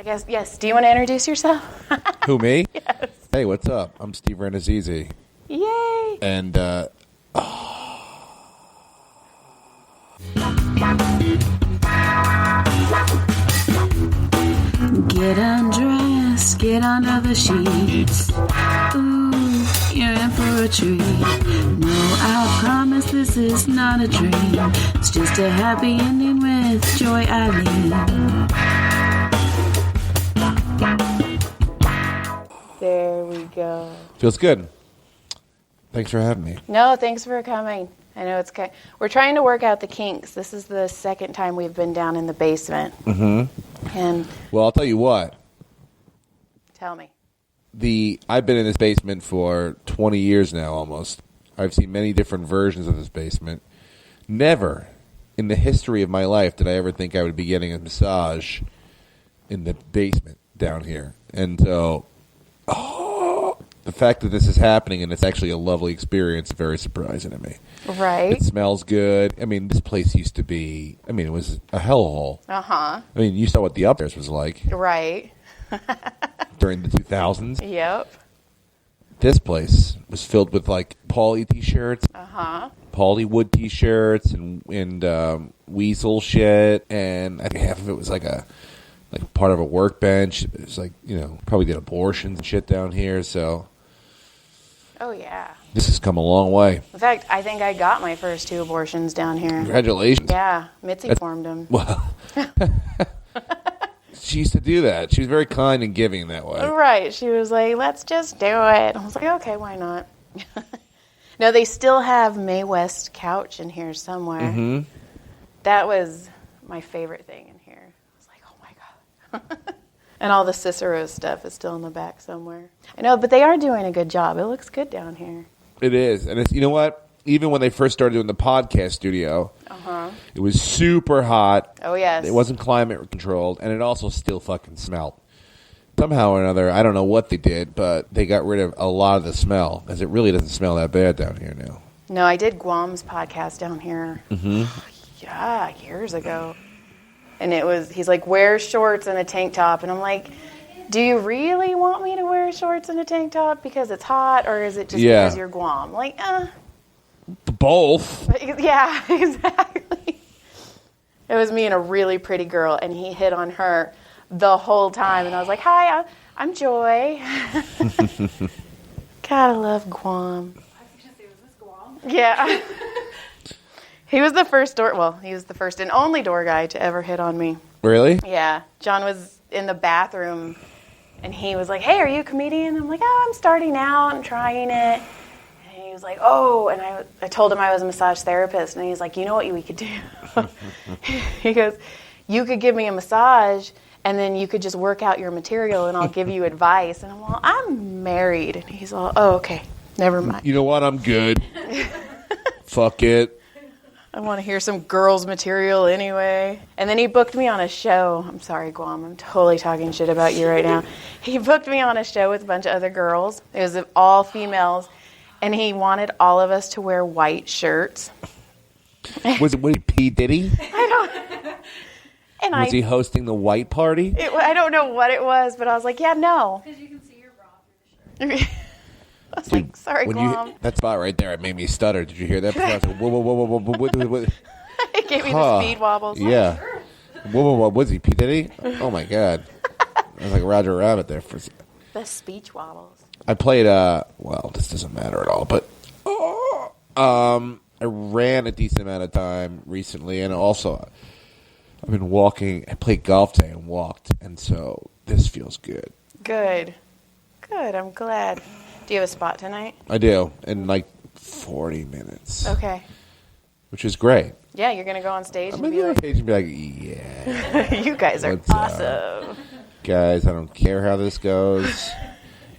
Yes, yes. Do you want to introduce yourself? Who, me? Yes. Hey, what's up? I'm Steve Rannazzisi. Yay. And, Get undressed, get under the sheets. Ooh, you're in for a treat. No, I promise this is not a dream. It's just a happy ending with Joy Eileen. There we go. feels good. Thanks for having me. No, thanks for coming. I know it's okay. We're trying to work out the kinks. This is the second time we've been down in the basement. Mm-hmm. And Well, I'll tell you what. tell me. I've been in this basement for 20 years now, almost. I've seen many different versions of this basement. Never in the history of my life did I ever think I would be getting a massage in the basement down here. And so, the fact that this is happening and it's actually a lovely experience is very surprising to me. Right. It smells good. I mean, this place used to be, it was a hellhole. Uh-huh. I mean, you saw what the upstairs was like Right. during the 2000s. Yep. This place was filled with, like, Pauly t-shirts, Uh-huh. Pauly Wood t-shirts, and Weasel shit, and I think half of it was like part of a workbench. It was like, probably did abortions and shit down here, so Oh, yeah. this has come a long way. In fact, I think I got my first 2 abortions down here. Congratulations. Yeah. Mitzi formed them. Well, she used to do that. She was very kind and giving that way. Right. She was like, let's just do it. I was like, okay, why not? No, they still have Mae West couch in here somewhere. Mm-hmm. That was my favorite thing in here. I was like, oh my God. And all the Cicero stuff is still in the back somewhere. I know, but they are doing a good job. It looks good down here. It is. And it's, you know what? Even when they first started doing the podcast studio, it was super hot. Oh, yes. It wasn't climate controlled, and it also still fucking smelled. Somehow or another, I don't know what they did, but they got rid of a lot of the smell, because it really doesn't smell that bad down here now. No, I did Guam's podcast down here. Mm-hmm. Yeah, years ago. And he's like, wear shorts and a tank top. And I'm like, do you really want me to wear shorts and a tank top because it's hot, or is it just because you're Guam? Like, Both. Yeah, exactly. It was me and a really pretty girl, and he hit on her the whole time. And I was like, hi, I'm Joy. Gotta love Guam. I was going to say, was this Guam? Yeah. He was the first and only door guy to ever hit on me. Really? Yeah. John was in the bathroom, and he was like, hey, are you a comedian? I'm like, oh, I'm starting out. I'm trying it. And he was like, oh. And I told him I was a massage therapist. And he's like, you know what we could do? He goes, you could give me a massage, and then you could just work out your material, and I'll give you advice. And I'm like, I'm married. And he's all, oh, okay. Never mind. You know what? I'm good. Fuck it. I want to hear some girls' material anyway. And then he booked me on a show. I'm sorry, Guam. I'm totally talking shit about you right now. He booked me on a show with a bunch of other girls. It was all females. And he wanted all of us to wear white shirts. Was it P. Diddy? And Was he hosting the white party? I don't know what it was, but I was like, yeah, no. Because you can see your bra through the shirt. I was like, sorry, Guam. That spot right there, it made me stutter. Did you hear that? I was like, whoa. He gave me the speed wobbles. Yeah. Whoa. Was he P. Diddy? Oh, my God. I was like Roger Rabbit there. The speech wobbles. I played, this doesn't matter at all, but I ran a decent amount of time recently, and also I've been walking. I played golf today and walked, and so this feels good. Good. I'm glad. Do you have a spot tonight? I do, in like 40 minutes. Okay. Which is great. Yeah, you're going to go on stage I'm and going to be go on stage and be like, yeah. you guys are What's awesome. Guys, I don't care how this goes.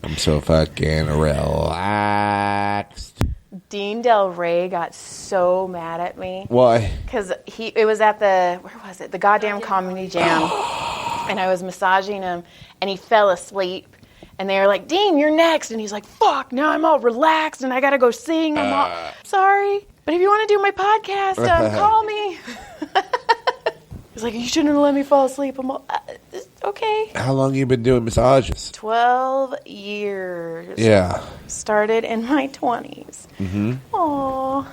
I'm so fucking relaxed. Dean Del Rey got so mad at me. Why? Because it was at the goddamn Comedy Jam. And I was massaging him, and he fell asleep. And they were like, Dean, you're next. And he's like, fuck, now I'm all relaxed, and I got to go sing. I'm all, sorry, but if you want to do my podcast, call me. He's like, you shouldn't have let me fall asleep. I'm all, okay. How long you been doing massages? 12 years. Yeah. Started in my 20s. Mm-hmm. Aw,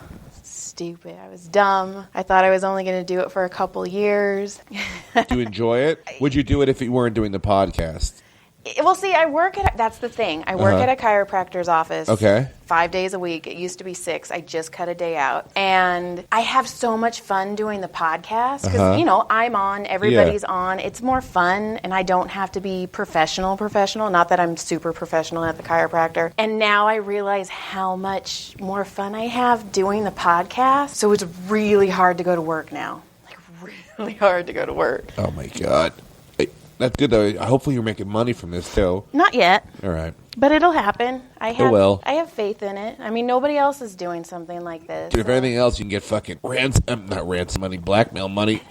stupid. I was dumb. I thought I was only going to do it for a couple years. Do you enjoy it? Would you do it if you weren't doing the podcast? Well, see, that's the thing. I work at a chiropractor's office. Okay. 5 days a week. It used to be 6. I just cut a day out. And I have so much fun doing the podcast because, I'm on, everybody's on. It's more fun, and I don't have to be professional. Not that I'm super professional at the chiropractor. And now I realize how much more fun I have doing the podcast. So it's really hard to go to work now. Like, really hard to go to work. Oh, my God. That's good, though. Hopefully you're making money from this, too. Not yet. All right. But it'll happen. I have faith in it. I mean, nobody else is doing something like this. Dude, if anything else, you can get fucking not ransom money, blackmail money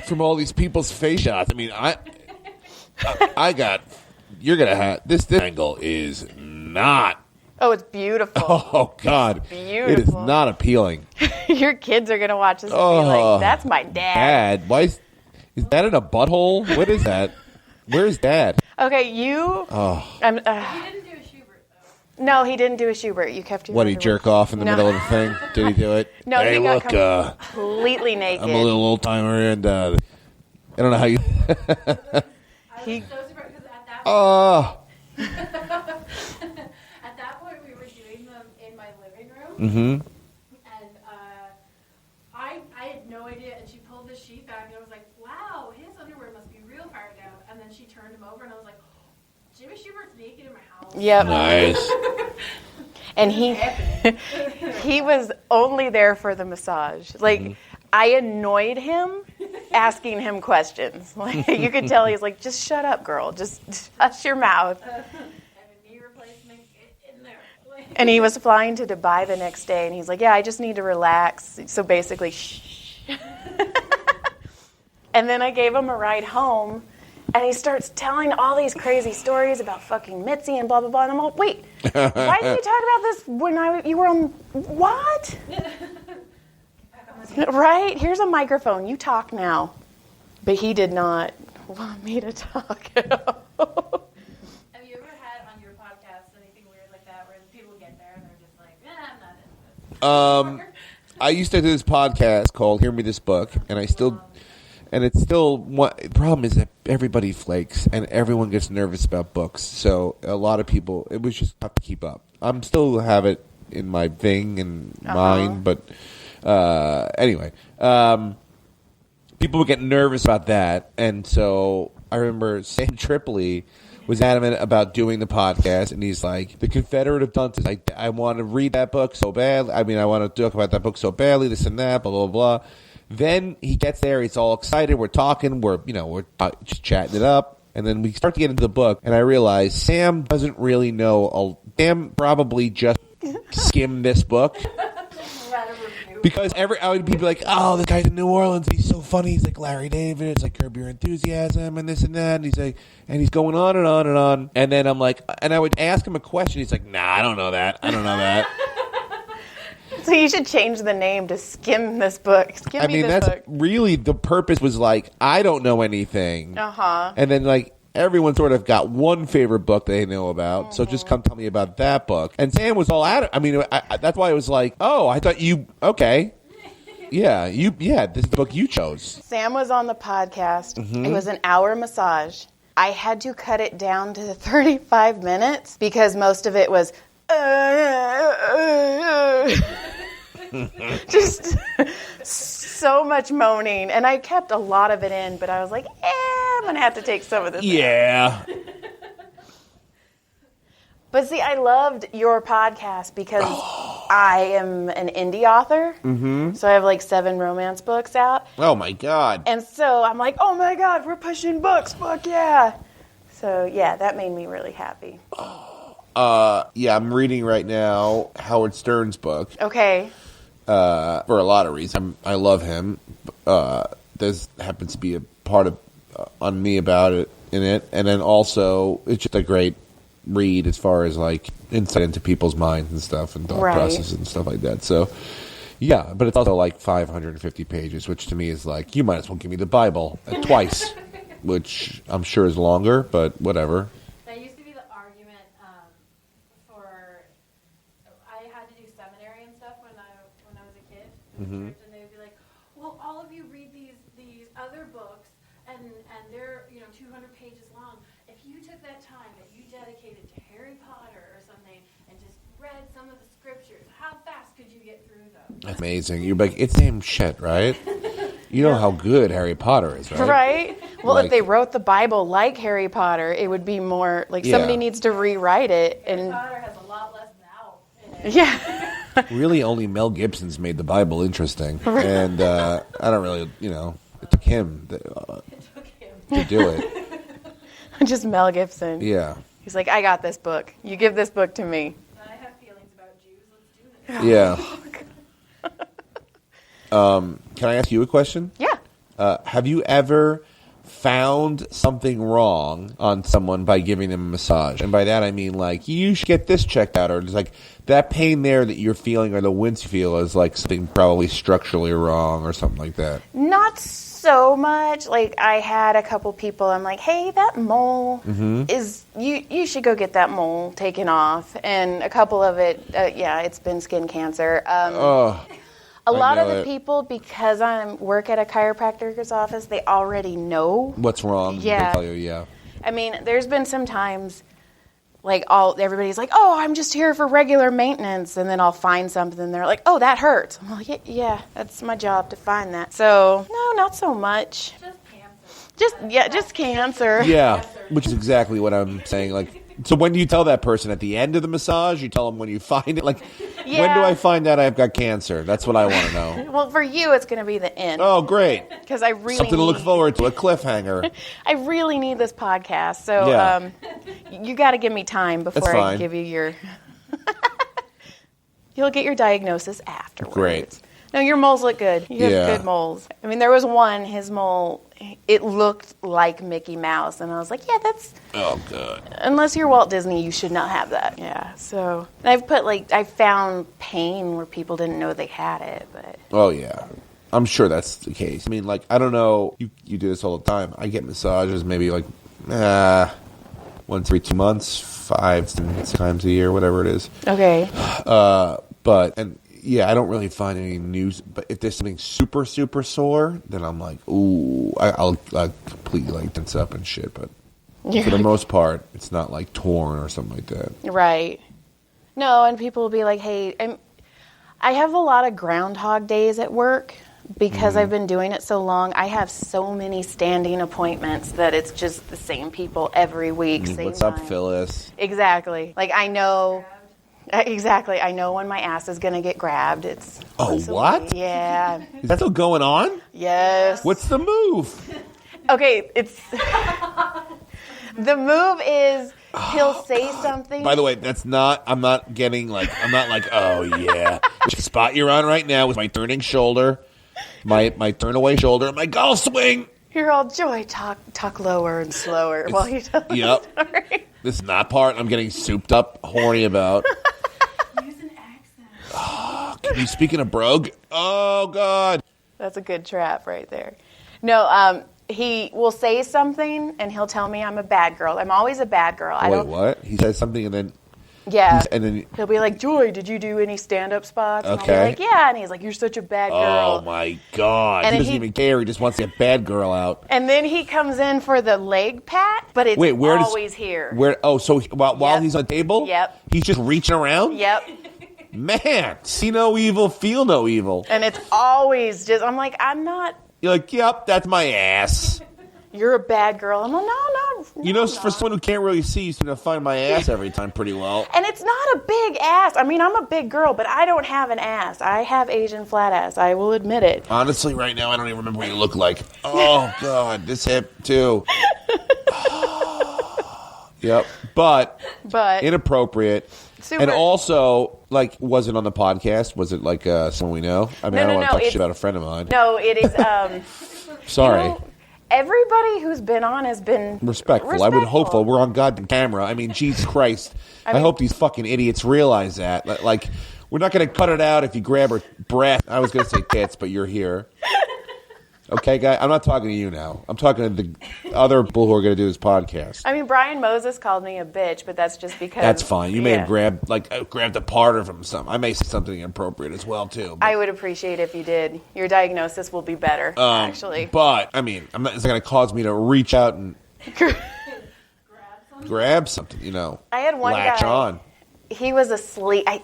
from all these people's face shots. I mean, you're going to have, this angle is not. Oh, it's beautiful. Oh, God. It's beautiful. It is not appealing. Your kids are going to watch this and be like, that's my dad. Dad? Why is that in a butthole? What is that? Where's Dad? Okay, you... Oh. He didn't do a Schubert, though. No, he didn't do a Schubert. You kept your... What, he jerk off in the middle of the thing? Did he do it? No, hey, he got look, completely naked. I'm a little old-timer, and I don't know how you... I was so surprised because at that point... Oh. At that point, we were doing them in my living room. Mm-hmm. And I had no idea. And she pulled the sheet back, and I was like, wow, his underwear must be real far down. And then she turned him over, and I was like, Jimmy Schubert's naked in my house. Yep. Nice. And he was only there for the massage. Like, I annoyed him asking him questions. Like, you could tell he's like, just shut up, girl. Just hush your mouth. I have a knee replacement in there. And he was flying to Dubai the next day, and he's like, yeah, I just need to relax. So basically, shh. And then I gave him a ride home, and he starts telling all these crazy stories about fucking Mitzi and blah, blah, blah. And I'm like, wait, why didn't you talk about this when you were on... What? Right? Here's a microphone. You talk now. But he did not want me to talk at all. Have you ever had on your podcast anything weird like that where people get there and they're just like, I'm not into this? I used to do this podcast called Hear Me This Book, and it's still the problem is that everybody flakes and everyone gets nervous about books. So a lot of people, it was just tough to keep up. I'm still have it in my thing and mind, but anyway, people would get nervous about that. And so I remember Sam Tripoli was adamant about doing the podcast, and he's like, the Confederate of Dunces, I want to read that book so badly. I mean, I want to talk about that book so badly, this and that, blah, blah, blah. Then he gets there, he's all excited, we're talking, we're just chatting it up, and then we start to get into the book, and I realize Sam doesn't really know, Sam probably just skimmed this book. Because I would be like, oh, this guy's in New Orleans, and he's so funny, he's like Larry David, it's like Curb Your Enthusiasm, and this and that, and he's like, and he's going on and on and on, and then I'm like, and I would ask him a question, he's like, nah, I don't know that. So you should change the name to Skim This Book. I mean, that's book. Really the purpose was like, I don't know anything. And then like everyone sort of got one favorite book they know about. So just come tell me about that book. And Sam was all at it. I mean, that's why I was like, oh, I thought you, okay. Yeah, this is the book you chose. Sam was on the podcast. It was an hour massage. I had to cut it down to 35 minutes because most of it was just so much moaning, and I kept a lot of it in, but I was like, I'm gonna have to take some of this out. But see, I loved your podcast because I am an indie author, so I have like 7 romance books out. Oh my God. And so I'm like, oh my God, we're pushing books, fuck yeah. So yeah, that made me really happy. I'm reading right now Howard Stern's book. Okay. For a lot of reasons. I love him. There's happens to be a part of on me about it in it, and then also it's just a great read as far as like insight into people's minds and stuff and thought processes and stuff like that. So yeah, but it's also like 550 pages, which to me is like, you might as well give me the Bible twice. which I'm sure is longer, but whatever. That used to be the argument for. I had to do seminary and stuff when I was a kid, in church, and they would be like, "Well, all of you read these other books, and they're 200 pages long. If you took that time that you dedicated to Harry Potter or something and just read some of the scriptures, how fast could you get through them?" That's amazing. You're like, it's damn shit, right? You know how good Harry Potter is, right? Right? Well, Like- if they wrote the Bible like Harry Potter, it would be more like somebody needs to rewrite it. Harry And Potter has a lot less now in it. yeah. Really, only Mel Gibson's made the Bible interesting, and I don't really, it took him It took him. to do it. Just Mel Gibson. Yeah, He's like, I got this book. You give this book to me. I have feelings about Jews. Let's do this. yeah. Can I ask you a question? Yeah. Have you ever found something wrong on someone by giving them a massage? And by that I mean like, you should get this checked out, or it's like that pain there that you're feeling or the wince you feel is like something probably structurally wrong or something like that. Not so much. Like, I had a couple people, I'm like, hey, that mole is, you should go get that mole taken off. And a couple of it, it's been skin cancer. A lot of the people, because I work at a chiropractor's office, they already know What's wrong? Yeah. They tell you, yeah. I mean, there's been some times, like, everybody's like, oh, I'm just here for regular maintenance, and then I'll find something, and they're like, oh, that hurts. I'm like, yeah, that's my job to find that. So, no, not so much. Just cancer. Just cancer. Yeah, which is exactly what I'm saying. Like, so when do you tell that person? At the end of the massage? You tell them when you find it? Like, when do Yeah. I find out I've got cancer? That's what I want to know. Well, for you, it's going to be the end. Oh, great. Because I really Something to look forward to, a cliffhanger. I really need this podcast. So Yeah. you got to give me time before That's I fine. give you your... You'll get your diagnosis afterwards. Great. No, your moles look good. You have Yeah. good moles. I mean, there was one, his mole, it looked like Mickey Mouse. And I was like, yeah, that's... Oh, God. Unless you're Walt Disney, you should not have that. Yeah, so... And I found pain where people didn't know they had it, but... Oh, yeah. I'm sure that's the case. I mean, like, I don't know. You do this all the time. I get massages maybe like once every 2 months, 5 times a year, whatever it is. Okay. Yeah, I don't really find any news. But if there's something super, super sore, then I'm like, ooh, I'll completely like tense up and shit. But for the most part, it's not like torn or something like that. Right. No, and people will be like, hey, I have a lot of Groundhog Days at work because I've been doing it so long. I have so many standing appointments that it's just the same people every week. Same What's up, time. Phyllis? Exactly. Like, I know... Exactly. I know when my ass is going to get grabbed. It's once a what? week. Yeah. Is that still going on? Yes. What's the move? Okay, it's... The move is he'll say something. By the way, I'm not like, oh, yeah. Which spot you're on right now with my turning shoulder, my turn away shoulder, and my golf swing. You're all joy. Talk lower and slower while you tell me Yep. the story. This is not part I'm getting souped up, horny about. Use an accent. Can you speaking of brogue? Oh, God. That's a good trap right there. No, he will say something and he'll tell me I'm a bad girl. I'm always a bad girl. Wait, what? He says something and then... Yeah. And then... He'll be like, Joy, did you do any stand-up spots? And Okay. I'll be like, yeah. And he's like, you're such a bad girl. Oh, my God. And He doesn't he- even care. He just wants to get bad girl out. And then he comes in for the leg pat, but it's always here. So while Yep. he's on the table? Yep. He's just reaching around? Yep. Man, see no evil, feel no evil. And it's always just, I'm like, I'm not, You're like, yep, that's my ass. you're a bad girl. I'm like, no. You know, for someone who can't really see, you seem to find my ass every time pretty well. And it's not a big ass. I mean, I'm a big girl, but I don't have an ass. I have Asian flat ass. I will admit it. Honestly, right now, I don't even remember what you look like. Oh, God, this hip, too. Yep, but inappropriate. Super. And also, like, was it on the podcast? Was it, like, someone we know? I mean, I don't want to talk shit about a friend of mine. No, it is, Sorry. you know, everybody who's been on has been Respectful. I would hope so. We're on goddamn camera. I mean, Jesus Christ. I hope these fucking idiots realize that. Like, we're not going to cut it out if you grab her breath. I was going to say tits, but you're here. Okay, guy? I'm not talking to you now. I'm talking to the other people who are going to do this podcast. I mean, Brian Moses called me a bitch, but that's just because... That's fine. You may have grabbed a part of him. I may say something inappropriate as well, too. But, I would appreciate if you did. Your diagnosis will be better, actually. But, I mean, it's going to cause me to reach out and grab something, I had one latch guy... on. He was asleep. I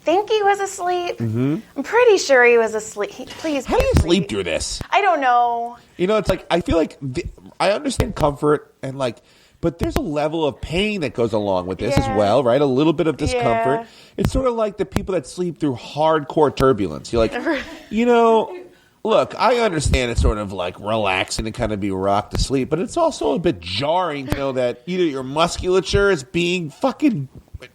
think he was asleep. Mm-hmm. I'm pretty sure he was asleep. Please. How do you sleep through this? I don't know. It's like I feel like I understand comfort and but there's a level of pain that goes along with this as well, right? A little bit of discomfort. Yeah. It's sort of like the people that sleep through hardcore turbulence. You're like, look, I understand it's sort of like relaxing and kind of be rocked to sleep, but it's also a bit jarring to know that either your musculature is being fucking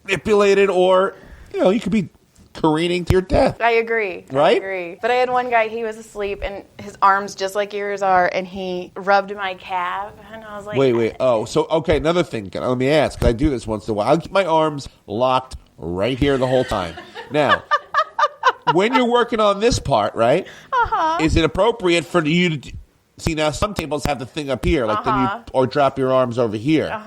manipulated or, you could be careening to your death. I agree. Right? I agree. But I had one guy, he was asleep, and his arms just like yours are, and he rubbed my calf, and I was like... Wait. Oh, so, okay, another thing. Let me ask, because I do this once in a while. I'll keep my arms locked right here the whole time. Now, when you're working on this part, right, is it appropriate for you to... See, now some tables have the thing up here, then or drop your arms over here.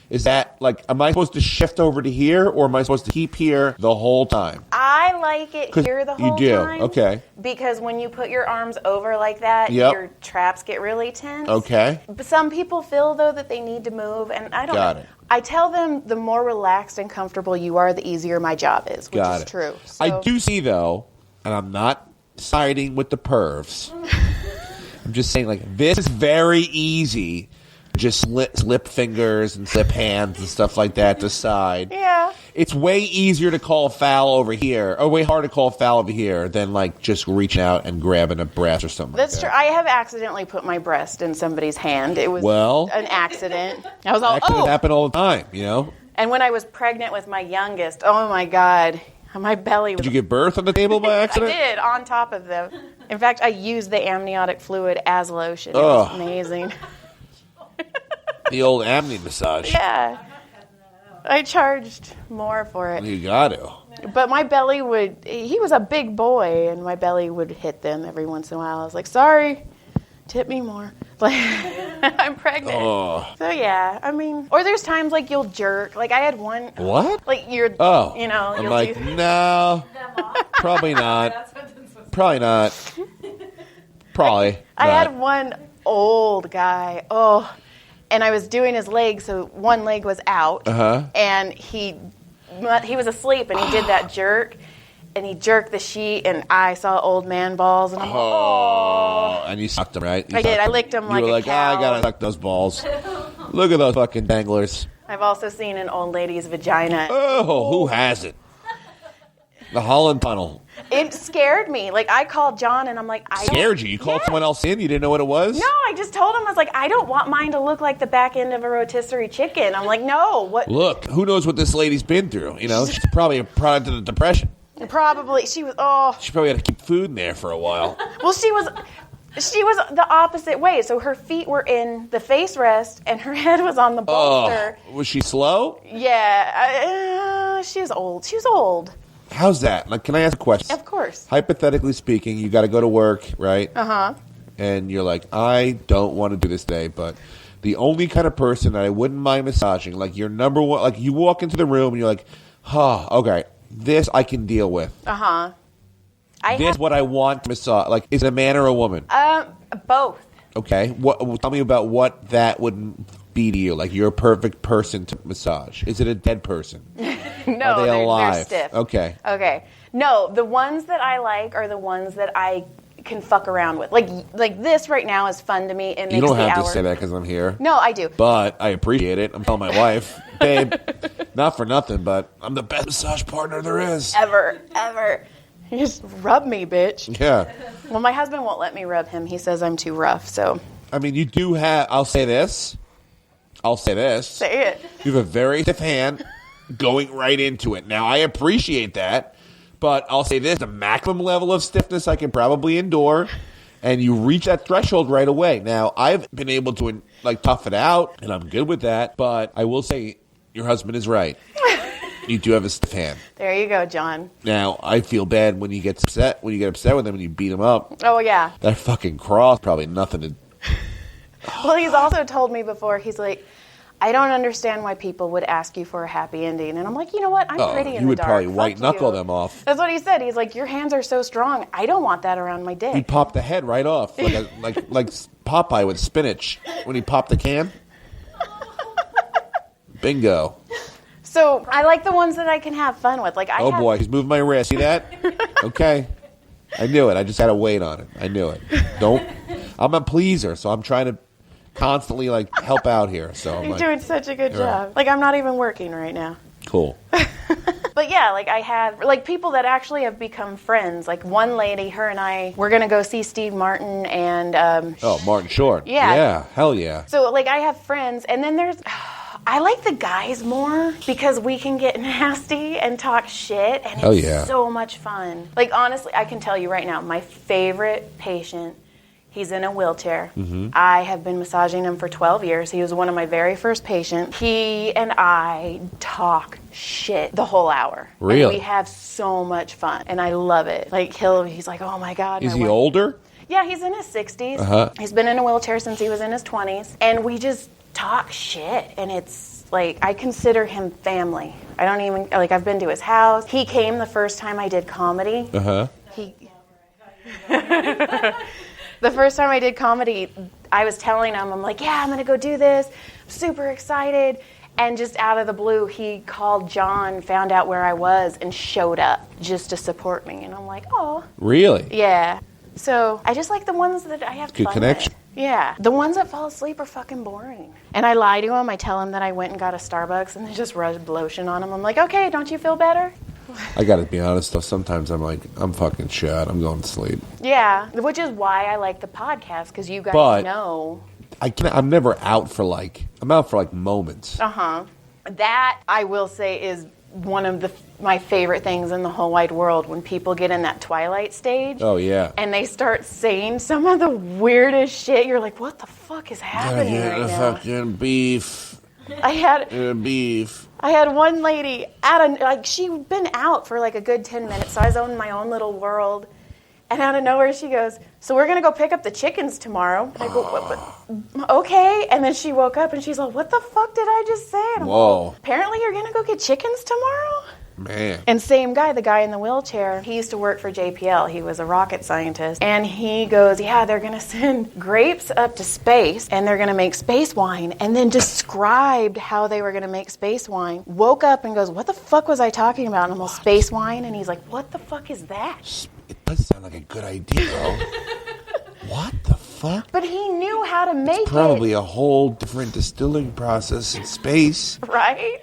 Is that, am I supposed to shift over to here, or am I supposed to keep here the whole time? I like it here the whole time. You do, okay. Because when you put your arms over like that, your traps get really tense. Okay. But some people feel, though, that they need to move, and I don't know. Got it. I tell them the more relaxed and comfortable you are, the easier my job is, which is true. So. I do see, though, and I'm not siding with the pervs. I'm just saying, this is very easy. Just slip fingers and slip hands and stuff like that to side. Yeah. It's way easier to call foul over here, or way harder to call foul over here than, just reaching out and grabbing a breast or something That's like that. true. I have accidentally put my breast in somebody's hand. It was an accident. I was all, accidents happen all the time, And when I was pregnant with my youngest, oh, my God. My belly was... Did you give birth on the table by accident? I did, on top of them. In fact, I used the amniotic fluid as lotion. It was amazing. The old amni massage. Yeah. I charged more for it. You got to. But my belly would... He was a big boy, and my belly would hit them every once in a while. I was like, sorry, tip me more. I'm pregnant. Oh. So, yeah, I mean... Or there's times, you'll jerk. I had one... What? You're... Oh. I'm like, no. Probably not. Probably not. Probably. I had one old guy. Oh, and I was doing his leg, so one leg was out, and he was asleep, and he did that jerk, and he jerked the sheet, and I saw old man balls, and I'm like, oh. And you sucked them, right? I did. I licked them like a cow. You were like, I gotta suck those balls. Look at those fucking danglers. I've also seen an old lady's vagina. Oh, who hasn't? The Holland Tunnel. It scared me. I called John, and I'm like, Scared you? You called someone else in? You didn't know what it was? No, I just told him, I was like, I don't want mine to look like the back end of a rotisserie chicken. I'm like, no. What? Look, who knows what this lady's been through? She's probably a product of the Depression. Probably. She was, She probably had to keep food in there for a while. Well, she was the opposite way. So her feet were in the face rest, and her head was on the bolster. Was she slow? Yeah. She was old. She was old. How's that? Can I ask a question? Of course. Hypothetically speaking, you got to go to work, right? And you're like, I don't want to do this day, but the only kind of person that I wouldn't mind massaging, your number one, you walk into the room and you're like, okay, this I can deal with. This is what I want to massage. Is it a man or a woman? Both. Okay. Tell me about what that would be to you. You're a perfect person to massage. Is it a dead person? No, are they alive? They're stiff. Okay. No, the ones that I like are the ones that I can fuck around with. Like this right now is fun to me. It makes you don't have to say that because I'm here. No, I do. But I appreciate it. I'm telling my wife, babe, not for nothing, but I'm the best massage partner there is. Ever. You just rub me, bitch. Yeah. Well, my husband won't let me rub him. He says I'm too rough, so. I mean, you do have, I'll say this. Say it. You have a very stiff hand going right into it. Now, I appreciate that, but I'll say this. The maximum level of stiffness I can probably endure, and you reach that threshold right away. Now, I've been able to, tough it out, and I'm good with that, but I will say your husband is right. You do have a stiff hand. There you go, John. Now, I feel bad when you get upset with him and you beat him up. Oh, yeah. That fucking cross, probably nothing to... Well, he's also told me before, he's like, I don't understand why people would ask you for a happy ending. And I'm like, you know what? I'm pretty in the dark. You would probably Fuck white-knuckle you. them off. That's what he said. He's like, your hands are so strong. I don't want that around my dick. He'd pop the head right off, like Popeye with spinach when he popped the can. Bingo. So I like the ones that I can have fun with. Like Boy, he's moving my wrist. See that? Okay. I knew it. I just had to wait on it. I knew it. I'm a pleaser, so I'm trying to constantly like help out here. So You're doing such a good job. Right. Like I'm not even working right now. Cool. But yeah, like I have like people that actually have become friends. Like one lady, her and I, we're gonna go see Steve Martin and Martin Short. Yeah. Yeah. Hell yeah. So like I have friends, and then there's I like the guys more because we can get nasty and talk shit, and it's so much fun. Like honestly, I can tell you right now, my favorite patient, he's in a wheelchair. Mm-hmm. I have been massaging him for 12 years. He was one of my very first patients. He and I talk shit the whole hour. Really? And we have so much fun, and I love it. Like he's like, oh my God. Is he older? Yeah, he's in his 60s. He's been in a wheelchair since he was in his 20s, and we just talk shit, and it's like I consider him family. I don't even like I've been to his house. He came the first time I did comedy. The first time I did comedy, I was telling him, I'm like, yeah, I'm going to go do this. I'm super excited. And just out of the blue, he called John, found out where I was, and showed up just to support me. And I'm like, oh. Really? Yeah. So I just like the ones that I have good fun connection. with. Yeah. The ones that fall asleep are fucking boring. And I lie to him. I tell him that I went and got a Starbucks and then just rubbed lotion on him. I'm like, okay, don't you feel better? I got to be honest, though. Sometimes I'm like, I'm fucking shot. I'm going to sleep. Yeah. Which is why I like the podcast, because you guys know. I'm never out for I'm out for moments. That, I will say, is one of my favorite things in the whole wide world, when people get in that twilight stage. Oh, yeah. And they start saying some of the weirdest shit. You're like, what the fuck is happening right now? Fucking beef. I had beef. I had one lady she'd been out for a good 10 minutes, so I was in my own little world. And out of nowhere, she goes, so we're going to go pick up the chickens tomorrow. And I go, what, okay. And then she woke up and she's like, what the fuck did I just say? And I'm Whoa. like, apparently you're going to go get chickens tomorrow? Man. And same guy, the guy in the wheelchair, he used to work for JPL. He was a rocket scientist. And he goes, yeah, they're going to send grapes up to space, and they're going to make space wine. And then described how they were going to make space wine. Woke up and goes, what the fuck was I talking about? And I'm like, space wine? And he's like, what the fuck is that? It does sound like a good idea, though. What the fuck? But he knew how to make it. Probably a whole different distilling process in space. Right?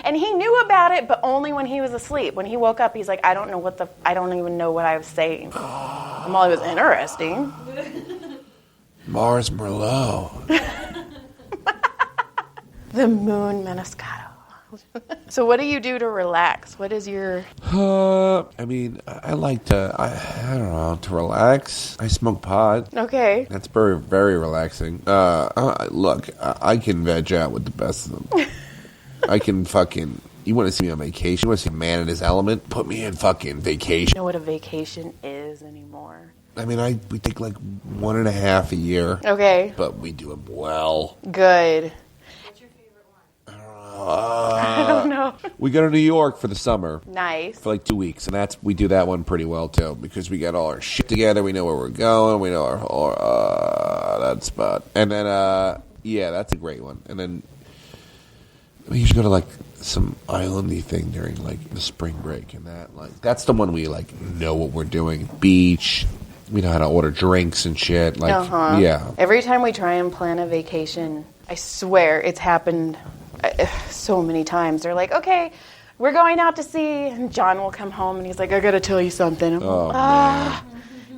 And he knew about it, but only when he was asleep. When he woke up, he's like, I don't even know what I was saying. Well, it was interesting. Mars Merlot. The moon Moscato. So what do you do to relax? What is your... I mean, I like to, I don't know, to relax. I smoke pot. Okay. That's very, very relaxing. Look, I can veg out with the best of them. I can fucking... You want to see me on vacation? You want to see a man in his element? Put me in fucking vacation. You know what a vacation is anymore? I mean, we take 1.5 a year. Okay. But we do them well. Good. What's your favorite one? I don't know. We go to New York for the summer. Nice. For 2 weeks. And we do that one pretty well, too. Because we got all our shit together. We know where we're going. We know our that spot. And then, yeah, that's a great one. And then... we usually go to some islandy thing during the spring break, and that's the one we know what we're doing. Beach, we know how to order drinks and shit. Yeah. Every time we try and plan a vacation, I swear it's happened so many times. They're like, okay, we're going out to sea, and John will come home and he's like, I got to tell you something. I'm like, man.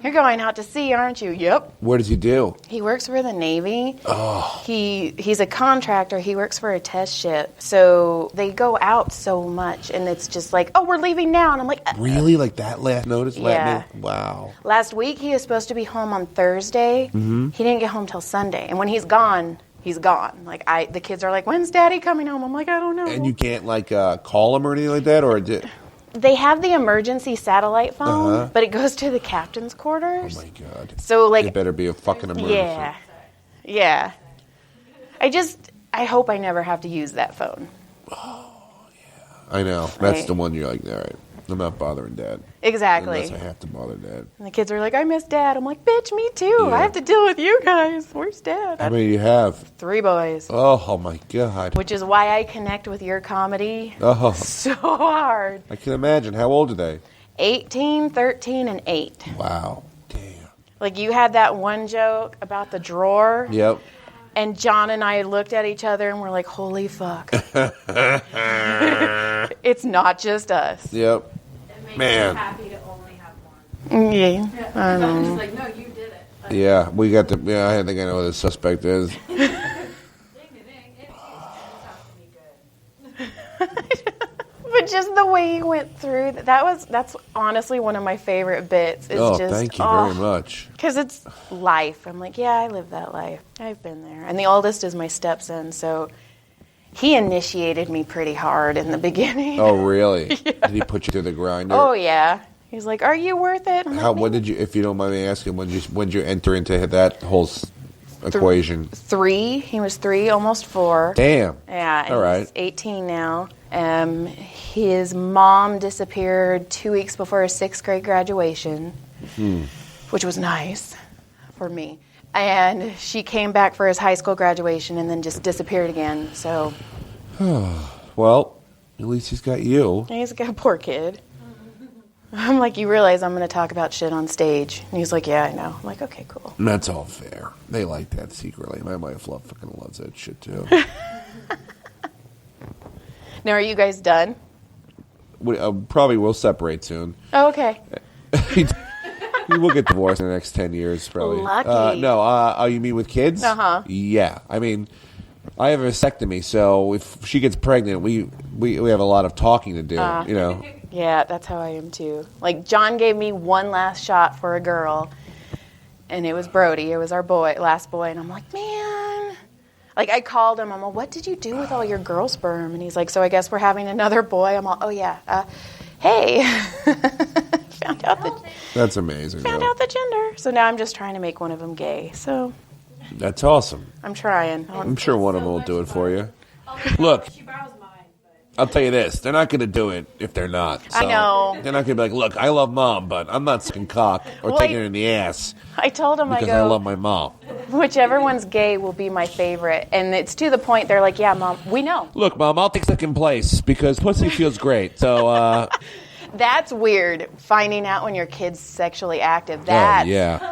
You're going out to sea, aren't you? Yep. What does he do? He works for the Navy. Oh. He's a contractor. He works for a test ship. So they go out so much, and it's just oh, we're leaving now. And I'm like... Really? That last notice? Yeah. Wow. Last week, he was supposed to be home on Thursday. Mm-hmm. He didn't get home till Sunday. And when he's gone, he's gone. Like the kids are like, when's Daddy coming home? I'm like, I don't know. And you can't call him or anything like that, or they have the emergency satellite phone, but it goes to the captain's quarters. Oh my God! So like, it better be a fucking emergency. Yeah. I hope I never have to use that phone. Oh yeah, I know. That's the one you're like, all right, I'm not bothering Dad. Exactly. Unless I have to bother Dad. And the kids are like, I miss Dad. I'm like, bitch, me too. Yeah. I have to deal with you guys. Where's Dad? How many do you have? 3 boys. Oh my God! Which is why I connect with your comedy so hard. I can imagine. How old are they? 18, 13, and 8. Wow. Damn. Like you had that one joke about the drawer. Yep. And John and I looked at each other and we're like, holy fuck. It's not just us. Yep. It makes Man. me happy to only have one. Yeah. I'm just like, no, you did it. Like, Yeah, we got the. Yeah, I think I know who the suspect is. ding, ding, ding. It has to be good. But just the way he went through, that's honestly one of my favorite bits. It's Thank you very much. Because it's life. I'm like, yeah, I live that life. I've been there. And the oldest is my stepson, so he initiated me pretty hard in the beginning. Oh, really? Yeah. Did he put you to the grinder? Oh, yeah. He's like, are you worth it? I'm like, When did you, if you don't mind me asking, when did you enter into that whole equation? 3. He was 3, almost 4. Damn. Yeah. And All right. He's 18 now. His mom disappeared 2 weeks before his 6th grade graduation, which was nice for me. And she came back for his high school graduation and then just disappeared again. So, Well, at least he's got you. he's a poor kid. I'm like, you realize I'm going to talk about shit on stage? And he's like, yeah, I know. I'm like, okay, cool. And that's all fair. They like that secretly. My wife fucking loves that shit too. Now, are you guys done? Probably will separate soon. Oh, okay. We'll get divorced in the next 10 years, probably. Lucky. No, you mean with kids? Uh-huh. Yeah. I mean, I have a vasectomy, so if she gets pregnant, we have a lot of talking to do, you know. Yeah, that's how I am too. Like, John gave me one last shot for a girl, and it was Brody. It was our last boy, and I'm like, man. Like, I called him. I'm like, what did you do with all your girl sperm? And he's like, so I guess we're having another boy. I'm like, oh, yeah. Hey. Found out That's amazing. Found out the gender. So now I'm just trying to make one of them gay. So that's awesome. I'm trying. I'm sure one of them will do it for you. Look, She borrows mine, but I'll tell you this. They're not going to do it if they're not. So I know. They're not going to be like, look, I love Mom, but I'm not sucking cock or taking her in the ass I told him, because I love my mom. whichever one's gay will be my favorite. And it's to the point they're like, yeah, Mom, we know. Look, Mom, I'll take second place because pussy feels great. So, That's weird, finding out when your kid's sexually active. That's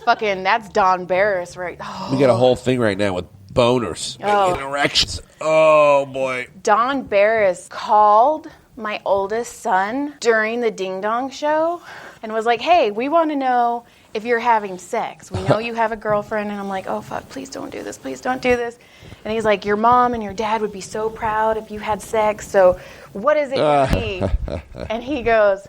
fucking, that's Don Barris, right? Oh. We got a whole thing right now with boners and erections. Oh, boy. Don Barris called my oldest son during the Ding Dong show and was like, hey, we want to know if you're having sex. We know you have a girlfriend. And I'm like, oh, fuck, please don't do this. Please don't do this. And he's like, your mom and your dad would be so proud if you had sex. So what is it going to be? And he goes,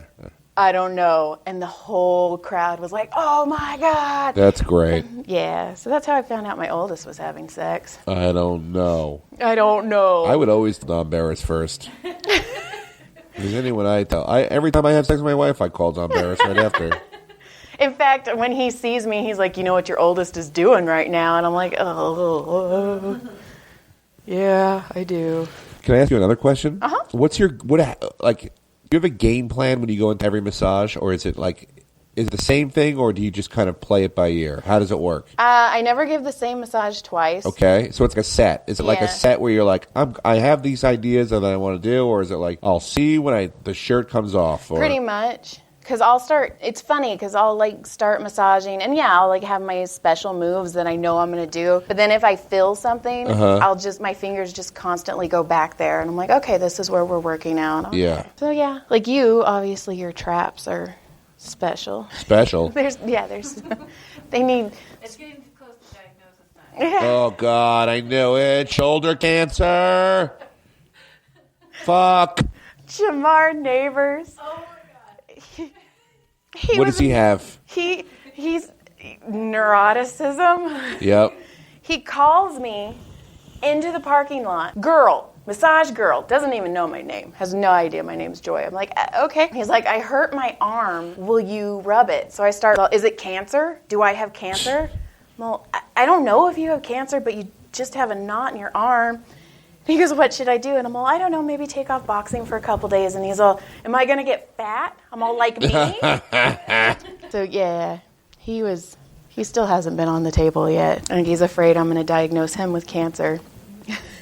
I don't know. And the whole crowd was like, oh, my God. That's great. Yeah. So that's how I found out my oldest was having sex. I don't know. I don't know. I would always Don Barris first. Because anyone every time I have sex with my wife, I call Don Barris right after. In fact, when he sees me, he's like, you know what your oldest is doing right now? And I'm like, oh, yeah, I do. Can I ask you another question? Uh-huh. What's your, do you have a game plan when you go into every massage? Or is it the same thing, or do you just kind of play it by ear? How does it work? I never give the same massage twice. Okay, so it's like a set. Is it like a Yeah. set where you're like, I have these ideas that I want to do, or is it like, I'll see when the shirt comes off? Or? Pretty much. Because it's funny because I'll start massaging and I'll have my special moves that I know I'm going to do. But then if I feel something, my fingers just constantly go back there. And I'm like, okay, this is where we're working out. Okay. Yeah. So yeah, like you, obviously your traps are special. Special? there's, they need. it's getting close to diagnosis time. Yeah. Oh, God, I knew it. Shoulder cancer. Fuck. Jamar Neighbors. Oh my God. What does he have? He's neuroticism. Yep. He calls me into the parking lot. Girl, massage girl, doesn't even know my name, has no idea my name's Joy. I'm like, okay. He's like, I hurt my arm. Will you rub it? So I start, well, is it cancer? Do I have cancer? Well, I don't know if you have cancer, but you just have a knot in your arm. He goes, what should I do? And I'm all, I don't know, maybe take off boxing for a couple days. And he's all, am I going to get fat? I'm all, like me? So, yeah, he still hasn't been on the table yet. And he's afraid I'm going to diagnose him with cancer.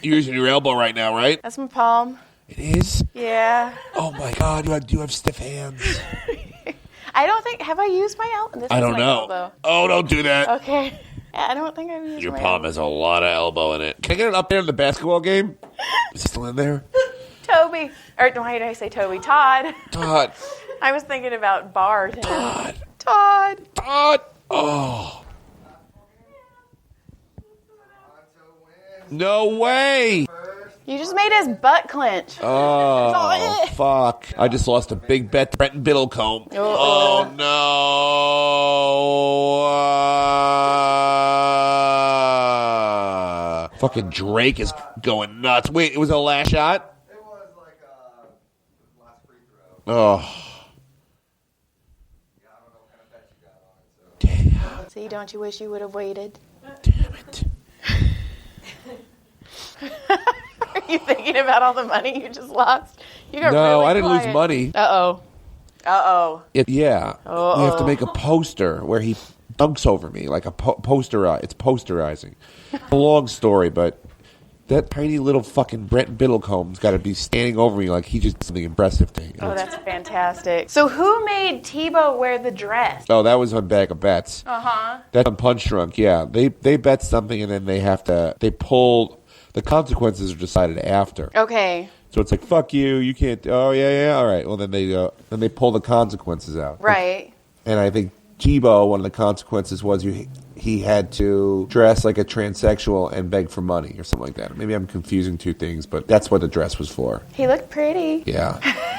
You're using your elbow right now, right? That's my palm. It is? Yeah. Oh, my God. You have stiff hands. I don't think, have I used my elbow? I don't know. Elbow. Oh, don't do that. Okay. Yeah, I don't think I've used Your my palm elbow. has a lot of elbow in it. Can I get it up there in the basketball game? Is it still in there? Toby. Or why did I say Toby? Todd. Todd. I was thinking about Bart. Todd. Todd. Oh. No way. You just made his butt clench. Oh, fuck. I just lost a big bet to Brenton Biddlecombe. Oh, no. Fucking Drake is going nuts. Wait, it was a last shot? It was like last free throw. Oh. Yeah, I don't know what kind of bet you got on it. So. Damn. See, don't you wish you would have waited? Damn it. Are you thinking about all the money you just lost? You got No, really I didn't quiet. lose money. Uh-oh. Yeah. Uh-oh. We have to make a poster where he dunks over me, like a poster. It's posterizing. A long story, but that tiny little fucking Brent Biddlecombe's got to be standing over me like he just did something impressive thing. Oh, that's fantastic. So who made Tebow wear the dress? Oh, that was on Bag of Bets. Uh-huh. That's on Punch Drunk, yeah. They bet something and then they pull. The consequences are decided after. Okay. So it's like, fuck you, you can't. Oh, yeah, all right. Well, then they pull the consequences out. Right. And I think Tebow, one of the consequences was he had to dress like a transsexual and beg for money or something like that. Maybe I'm confusing two things, but that's what the dress was for. He looked pretty. Yeah.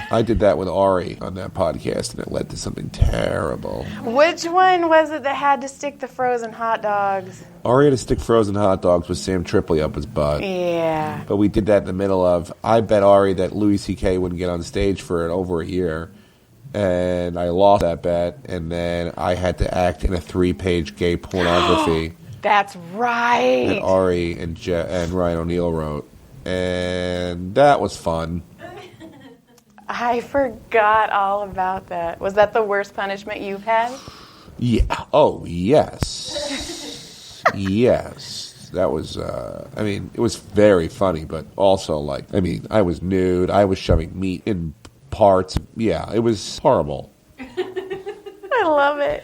I did that with Ari on that podcast, and it led to something terrible. Which one was it that had to stick the frozen hot dogs? Ari had to stick frozen hot dogs with Sam Tripoli up his butt. Yeah. But we did that in the middle of, I bet Ari that Louis C.K. wouldn't get on stage for over a year. And I lost that bet, and then I had to act in a 3-page gay pornography That's right. that Ari and Ryan O'Neal wrote. And that was fun. I forgot all about that. Was that the worst punishment you've had? Yeah. Oh, yes. Yes. That was, it was very funny, but also, I was nude. I was shoving meat in parts. Yeah, it was horrible. I love it.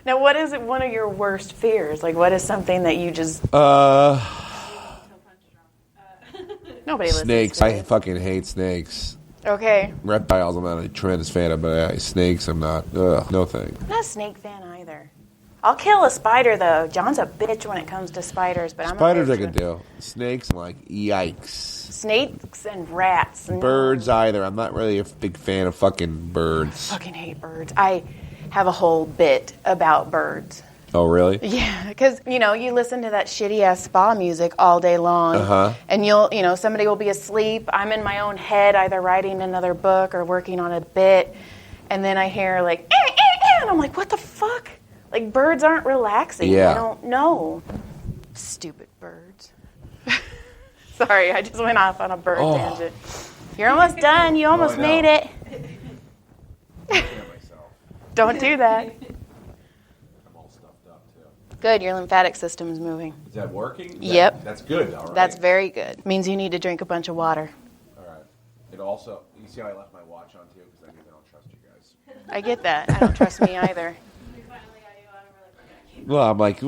Now, what is one of your worst fears? Like, what is something that you just... Nobody listens Snakes. to I it. fucking hate snakes. Okay. Reptiles, I'm not a tremendous fan of, but snakes, I'm not. Ugh, no thing. I'm not a snake fan either. I'll kill a spider, though. John's a bitch when it comes to spiders, but I'm Spiders a I bitch could do. Snakes, I'm like, yikes. Snakes and rats. No. Birds either. I'm not really a big fan of fucking birds. I fucking hate birds. I have a whole bit about birds. Oh, really? Yeah, because, you listen to that shitty-ass spa music all day long, and somebody will be asleep. I'm in my own head either writing another book or working on a bit, and then I hear, like, and I'm like, what the fuck? Like, birds aren't relaxing. Yeah. I don't know. Stupid birds. Sorry, I just went off on a bird tangent. You're almost done. You almost made it. Don't do that. Good, your lymphatic system's moving. Is that working? Yep. That's good, all right. That's very good. Means you need to drink a bunch of water. All right. It also, you see how I left my watch on, too? Because I don't trust you guys. I get that. I don't trust me either. We finally got you on, and we're like, we're gonna keep. Well, I'm like,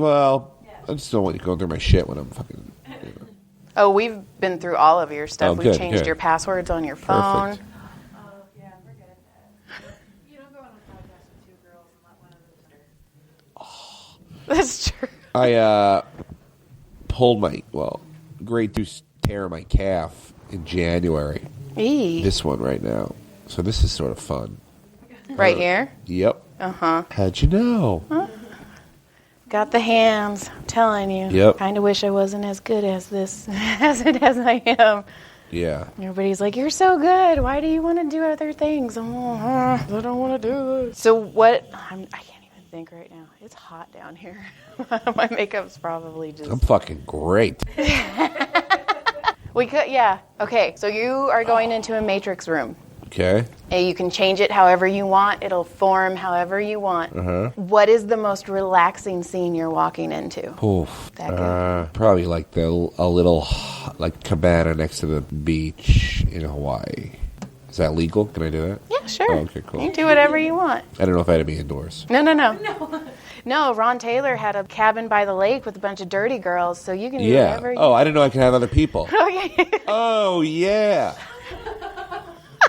I just don't want you going through my shit when I'm fucking... Oh, we've been through all of your stuff. Oh, We've good, changed good. your passwords on your phone. Perfect. Oh, yeah, we're good at that. You don't go on a podcast with two girls and let one of them That's true. I pulled my, grade 2 tear my calf in January. Eee. This one right now. So this is sort of fun. Right here? Yep. Uh-huh. How'd you know? Got the hands. I'm telling you. Yep. Kind of wish I wasn't as good as this as I am. Yeah. Everybody's like, you're so good. Why do you want to do other things? I don't want to do it. So what? I can't even think right now. It's hot down here. My makeup's probably just... I'm fucking great. We could, yeah. Okay, so you are going into a matrix room. Okay. And you can change it however you want. It'll form however you want. Uh-huh. What is the most relaxing scene you're walking into? Oof. That good? Probably like a little like cabana next to the beach in Hawaii. Is that legal? Can I do that? Yeah, sure. Oh, okay, cool. You can do whatever you want. I don't know if I had to be indoors. No. No, Ron Taylor had a cabin by the lake with a bunch of dirty girls, so you can do Yeah. whatever you Oh, I didn't know I could have other people. Oh, yeah. Oh, yeah.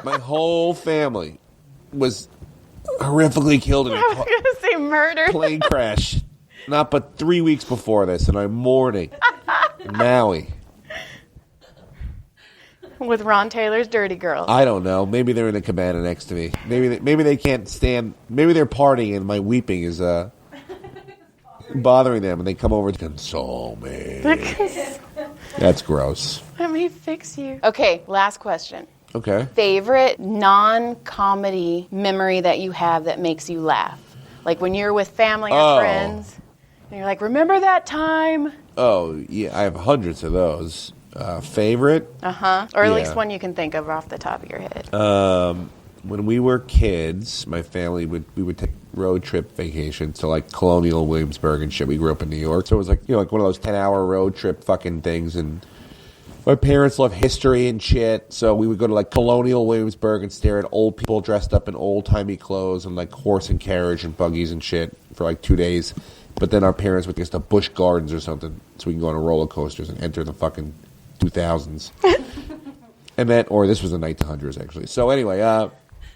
My whole family was horrifically killed in I a was going to say murdered. plane crash. Not but 3 weeks before this, and I'm mourning in Maui. With Ron Taylor's dirty girls. I don't know. Maybe they're in a cabana next to me. Maybe they can't stand. Maybe they're partying, and my weeping is bothering them, and they come over to console me. That's gross. Let me fix you. Okay, last question. Okay. Favorite non-comedy memory that you have that makes you laugh? Like when you're with family or friends, and you're like, remember that time? Oh, yeah. I have hundreds of those. Favorite? Uh-huh. Or at Yeah. least one you can think of off the top of your head. When we were kids, my family would take road trip vacations to like Colonial Williamsburg and shit. We grew up in New York, so it was like like one of those 10-hour road trip fucking things. And my parents love history and shit, so we would go to like Colonial Williamsburg and stare at old people dressed up in old timey clothes and like horse and carriage and buggies and shit for like 2 days. But then our parents would take us to Busch Gardens or something, so we can go on roller coasters and enter the fucking 2000s. And then, or this was the 1900s actually. So anyway,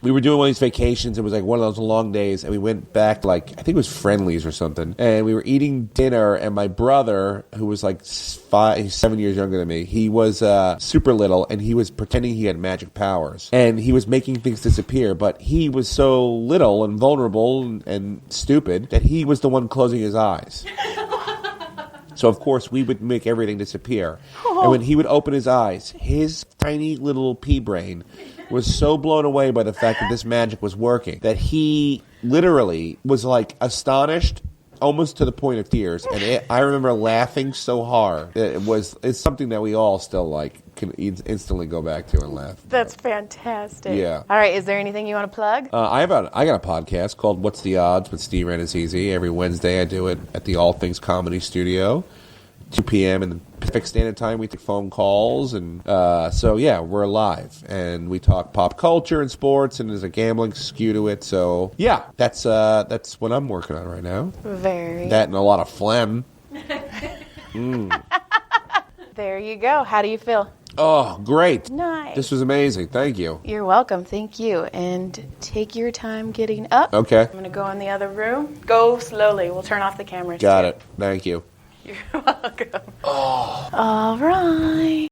we were doing one of these vacations. It was like one of those long days, and we went back like, I think it was Friendly's or something. And we were eating dinner, and my brother, who was like 7 years younger than me, he was super little, and he was pretending he had magic powers. And he was making things disappear, but he was so little and vulnerable and stupid that he was the one closing his eyes. So, of course, we would make everything disappear. Oh. And when he would open his eyes, his tiny little pea brain was so blown away by the fact that this magic was working that he literally was, like, astonished almost to the point of tears. And I remember laughing so hard that it's something that we all still, like, can instantly go back to and laugh. That's fantastic. Yeah. All right, is there anything you want to plug? I got a podcast called What's the Odds with Steve Rannazzisi. Every Wednesday I do it at the All Things Comedy Studio, 2 p.m. in the Pacific Standard Time. We take phone calls, and so yeah, we're live, and we talk pop culture and sports, and there's a gambling skew to it. So yeah, that's what I'm working on right now. That and a lot of phlegm. There you go. How do you feel? Oh, great. Nice. This was amazing. Thank you. You're welcome. Thank you. And take your time getting up. Okay. I'm going to go in the other room. Go slowly. We'll turn off the cameras. Got it. Thank you. You're welcome. Oh. All right.